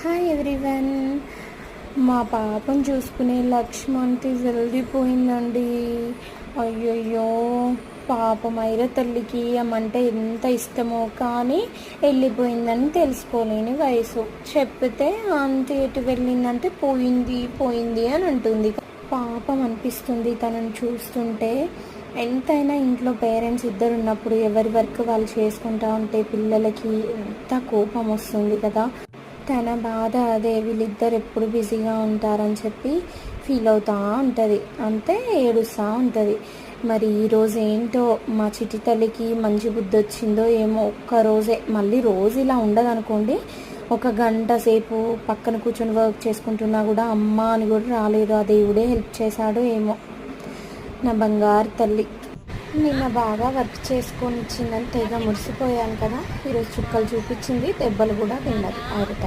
Hi everyone. మా పాపను చూసుకునే లక్ష్మంతి వెళ్ళిపోయిందండి. అయ్యయ్యో, పాపం ఐర తల్లికి అమ్మంటే ఎంత ఇష్టమో కానీ వెళ్ళిపోయిందని తెలుసుకోలేని వయసు. చెప్తే అంతే ఎటు వెళ్ళిందంటే పోయింది పోయింది అని ఉంటుంది. పాపం అనిపిస్తుంది తనను చూస్తుంటే. ఎంతైనా ఇంట్లో పేరెంట్స్ ఇద్దరు ఉన్నప్పుడు ఎవరి వర్క్ వాళ్ళు చేసుకుంటూ ఉంటే పిల్లలకి ఎంత కోపం వస్తుంది కదా. తన బాధ అదే, వీళ్ళిద్దరు ఎప్పుడు బిజీగా ఉంటారని చెప్పి ఫీల్ అవుతూ ఉంటుంది, అంతే ఏడుస్తూ ఉంటుంది. మరి ఈరోజు ఏంటో మా చిట్టి తల్లికి మంచి బుద్ధి వచ్చిందో ఏమో. ఒక్కరోజే, మళ్ళీ రోజు ఇలా ఉండదు అనుకోండి. ఒక గంట సేపు పక్కన కూర్చొని వర్క్ చేసుకుంటున్నా కూడా అమ్మ అని కూడా రాలేదు. ఆ దేవుడే హెల్ప్ చేశాడో ఏమో. నా బంగారు తల్లి నిన్న బాగా వర్క్ చేసుకొని ఇచ్చిందని తెగ మురిసిపోయాను కదా. ఈరోజు చుక్కలు చూపించింది, దెబ్బలు కూడా తిన్నది ఆరుతాను.